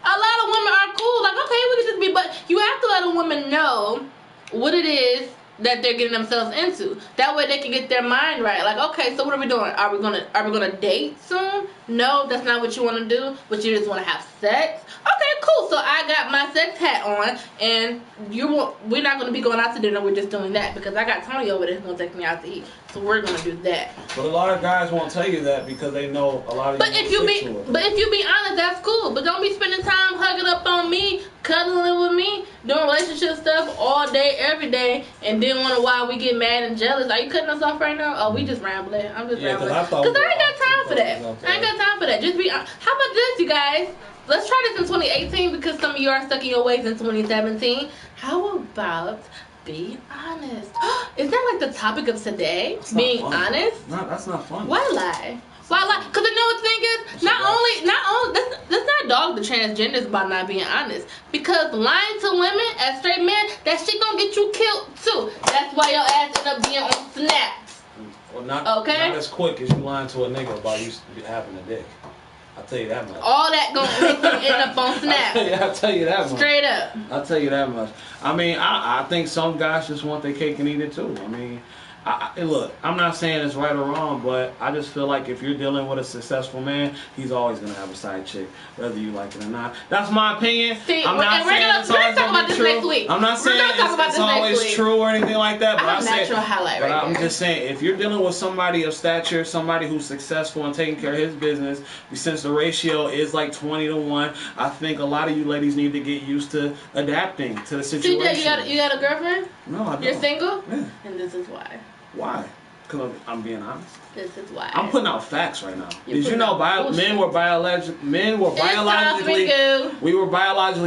A lot of women are cool. Like, okay, we can just be, but you have to let a woman know what it is that they're getting themselves into. That way they can get their mind right. Like, okay, so what are we doing? Are we gonna date soon? No, that's not what you want to do. But you just want to have sex. Okay, cool. So I got my sex hat on, and we're not gonna be going out to dinner. We're just doing that because I got Tony over there who's gonna take me out to eat. So we're gonna do that. But a lot of guys won't tell you that because they know a lot of. But if you be honest, that's cool. But don't be spending time hugging up on me, cuddling with me, doing relationship stuff all day, every day, and then wonder why we get mad and jealous. Are you cutting us off right now? Oh, we just rambling. I'm just rambling. Because I ain't got time for that. I ain't got time for that. Just be. How about this, you guys? Let's try this in 2018 because some of you are stuck in your ways in 2017. How about being honest? Is that like the topic of today? That's being honest? No, that's not fun. Why lie? Why lie? Because you know what the thing is? Not only, let's not dog the transgenders about not being honest. Because lying to women as straight men, that shit gonna get you killed too. That's why your ass end up being on snaps. Well, not as quick as you lying to a nigga about you having a dick. I'll tell you that much. All that gonna make you end up on snap. I'll tell you that much. Straight up. I'll tell you that much. I mean, I think some guys just want their cake and eat it too. I mean, look, I'm not saying it's right or wrong, but I just feel like if you're dealing with a successful man, he's always gonna have a side chick, whether you like it or not. That's my opinion. See, I'm not saying it's always gonna be true. I'm not saying it's always true or anything like that. But I'm just saying, if you're dealing with somebody of stature, somebody who's successful and taking care of his business, since the ratio is like 20-1, I think a lot of you ladies need to get used to adapting to the situation. See, you got a girlfriend? No, I don't. You're single? Yeah. And this is why. Why? Because I'm being honest. This is why. I'm putting out facts right now. Did you know men were biologically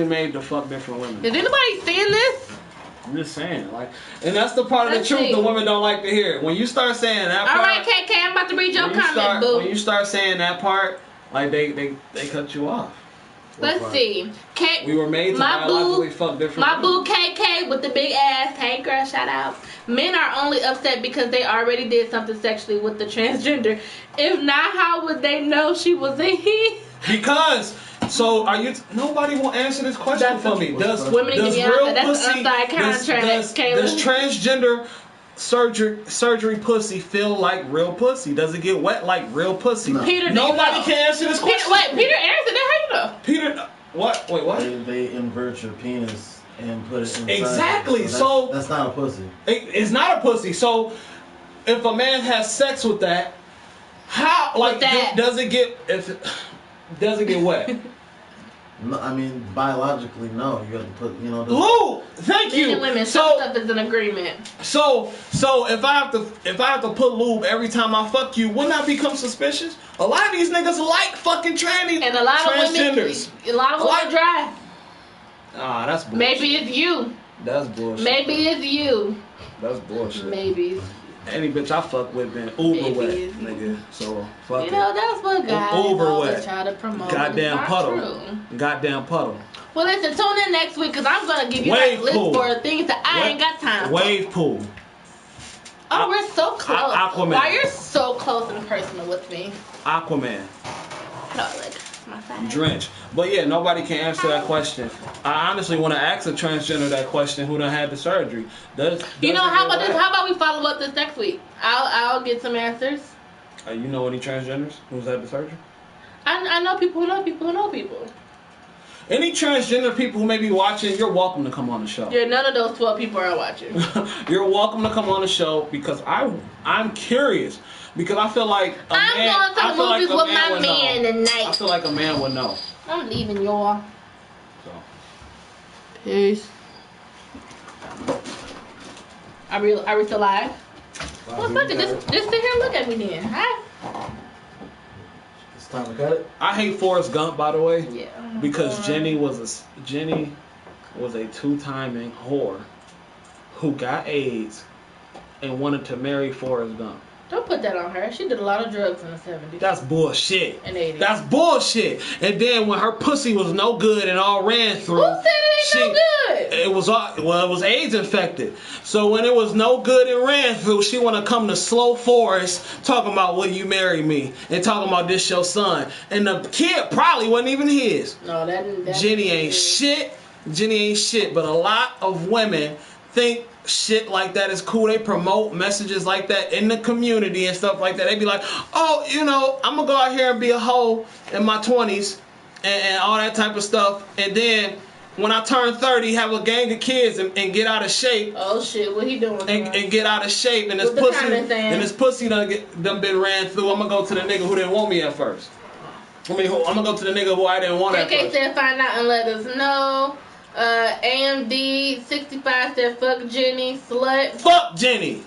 made to fuck different women? Is anybody seeing this? I'm just saying, like, and that's the part of the truth the women don't like to hear. When you start saying that part, all right, KK, I'm about to read your comment, boo. When you start saying that part, like they cut you off. Let's see. We were made to biologically fuck different women. My boo KK with the big ass. Hey girl, shout out. Men are only upset because they already did something sexually with the transgender. If not, how would they know she was a he? Because. So are you? Nobody will answer this question for me. Does transgender surgery pussy feel like real pussy? Does it get wet like real pussy? No. Peter, nobody can answer this question. Peter answered that. How you know? Peter, what? Wait, what? They invert your penis and put it inside. Exactly. So that's not a pussy. It's not a pussy. So if a man has sex with that, how does it get wet? No, I mean, biologically, no. You have to put, lube. Thank you. Men and women, some stuff is an agreement. So if I have to put lube every time I fuck you, wouldn't I become suspicious? A lot of these niggas like fucking trannies and a lot transgenders. Of women, a lot of women dry. Ah, that's bullshit. Maybe it's you. That's bullshit. Maybe it's you. That's bullshit. Maybe. Any bitch I fuck with been uber wet, nigga. So fuck it. That's what guys always try to promote. Goddamn puddle. Goddamn puddle. Well, listen, tune in next week because I'm gonna give you that list for things that I ain't got time for. Wave pool. Oh, we're so close. Aquaman. Why you're so close and personal with me? Aquaman. No, like my side. Drench. But yeah, nobody can answer that question. I honestly want to ask a transgender that question who done had the surgery. How about this? How about we follow up this next week? I'll get some answers. You know any transgenders who's had the surgery? I know people who know people who know people. Any transgender people who may be watching, you're welcome to come on the show. Yeah, none of those 12 people are watching. You're welcome to come on the show because I'm curious. Because I feel like I'm going to the movies with my man tonight. I feel like a man would know. I'm leaving y'all. So. Peace. Are we still live? Well, fuck it. Just sit here and look at me then. Hi. It's time to cut it. I hate Forrest Gump, by the way. Yeah. Because Jenny was a two-timing whore who got AIDS and wanted to marry Forrest Gump. Don't put that on her. She did a lot of drugs in the 70s. That's bullshit. And 80s. That's bullshit. And then when her pussy was no good and all ran through. Who said it ain't no good? it was AIDS infected. So when it was no good in Ranfield, she want to come to Slow Forest talking about will you marry me and talking about this your son. And the kid probably wasn't even his. No, that Jenny ain't shit. Jenny ain't shit. But a lot of women think shit like that is cool. They promote messages like that in the community and stuff like that. They be like, oh, you know, I'm gonna go out here and be a hoe in my 20s and all that type of stuff. And then when I turn 30, have a gang of kids and get out of shape. Oh shit, what he doing? And get out of shape, and this pussy done been ran through. I'm gonna go to the nigga who didn't want me at first. I'm gonna go to the nigga who I didn't want at first. KK said find out and let us know. AMD 65 said fuck Jenny, slut. Fuck Jenny.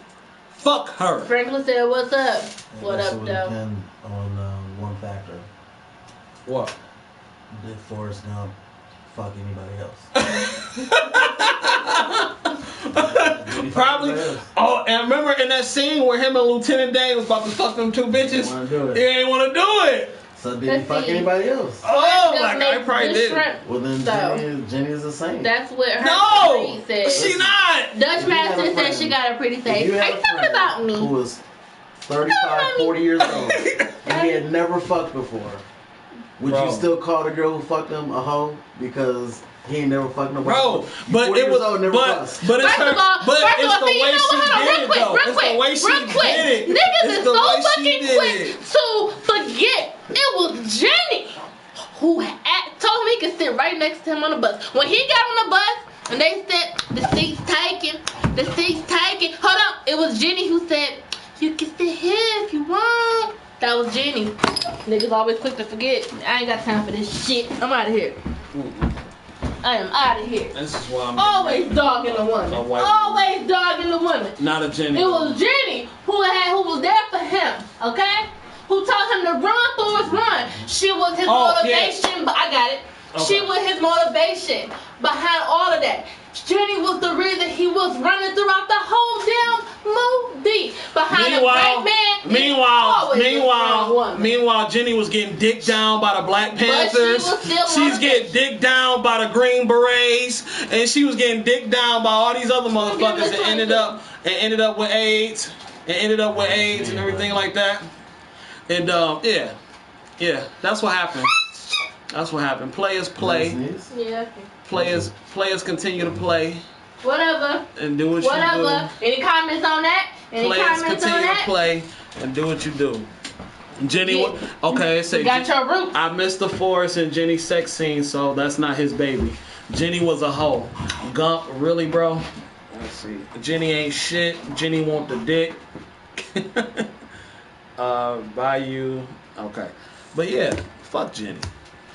Fuck her. Franklin said what's up? What up, though? Depend on one factor. What? Did Forrest Gump fuck anybody else? Probably. Oh, and remember in that scene where him and Lieutenant Dan was about to fuck them two bitches? He ain't want to do it. So did he fuck anybody else? Oh, like I probably did. Well then Jenny is the same. That's what her no, said. She not. Dutch Master said she got a pretty face. Are you talking about me? Who was 35, 40 years old and he had never fucked before. Would you still call the girl who fucked him a hoe because he ain't never fucked nobody? Bro, but it was but it's her. But it's the way she did it though. It's the way she did it. Niggas is so fucking quick to forget it was Jenny who told him he could sit right next to him on the bus. When he got on the bus and they said the seat's taken. Hold on, it was Jenny who said you can sit here if you want. That was Jenny. Niggas always quick to forget. I ain't got time for this shit. I'm out of here. I am out of here. This is why I'm always dogging the woman. Always dogging the woman. Not a Jenny. It was Jenny who was there for him. Okay? Who told him to run for his run. She was his motivation. But I got it. Okay. She was his motivation behind all of that. Jenny was the reason he was running throughout the whole damn movie. Behind a black man. Meanwhile, Jenny was getting dicked down by the Black Panthers. She's getting dicked down by the Green Berets, and she was getting dicked down by all these other motherfuckers that ended up with AIDS, and everything like that. And yeah, that's what happened. That's what happened. Players play. Yeah. Players continue to play. Whatever. And do what you do. Any comments on that? Players continue to play and do what you do. Jenny, okay, it say got your roots. I missed the Forrest and Jenny sex scene, so that's not his baby. Jenny was a hoe. Gump, really, bro? Let's see. Jenny ain't shit. Jenny want the dick. Bayou. Okay. But yeah, fuck Jenny.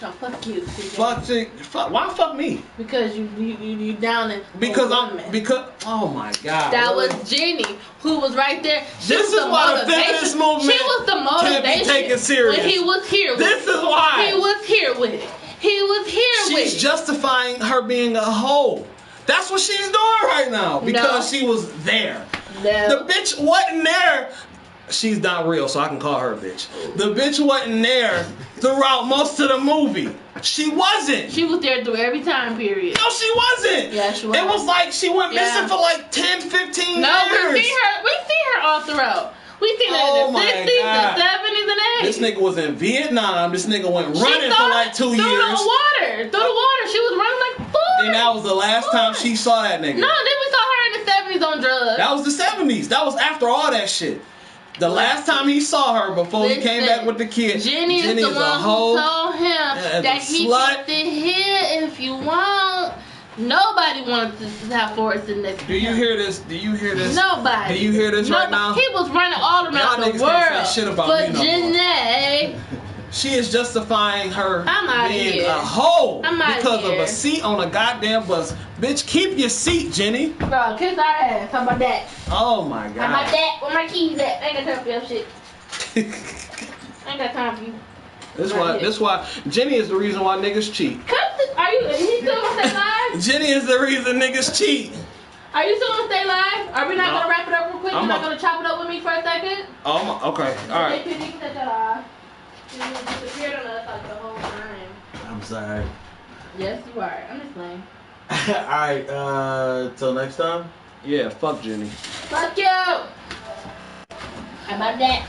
No, fuck you. Fuck. Why fuck me? Because you down in. Because oh my God. That was Jenny who was right there. This is why the feminist movement she was the motivation. Can't be taken serious. When he was here with this is why he was here with it. He was here with it. She's justifying her being a hoe. That's what she's doing right now because she was there. No. The bitch wasn't there. She's not real, so I can call her a bitch. The bitch wasn't there throughout most of the movie. She wasn't. She was there through every time period. No, she wasn't. Yeah, she was. It was like she went missing for like 10, 15 years. No, we see her all throughout. We seen her in the 60s, the 70s, and 80s. This nigga was in Vietnam. This nigga went running for like 2 years. Through the water. She was running like fool. And that was the last time she saw that nigga. No, then we saw her in the 70s on drugs. That was the 70s. That was after all that shit. The last time he saw her before he came back with the kid. Jenny is the one who told him that he can sit here if you want. Nobody wanted to have Forrest in next to him. Do you hear this? Nobody. Do you hear this right now? He was running all around the world for Jenny. She is justifying her being a hoe because of a seat on a goddamn bus. Bitch, keep your seat, Jenny. Bro, kiss our ass. How about that? Oh my God. How about that? Where my keys at? I ain't got time for your shit. I ain't got time for you. This why Jenny is the reason why niggas cheat. Are you still gonna stay live? Jenny is the reason niggas cheat. Are you still gonna stay live? Are we not gonna wrap it up real quick? You're not gonna chop it up with me for a second? Okay, alright. You disappeared on us like the whole time. I'm sorry. Yes, you are. I'm just playing. Alright, till next time. Yeah, fuck Jenny. Fuck you. How about that?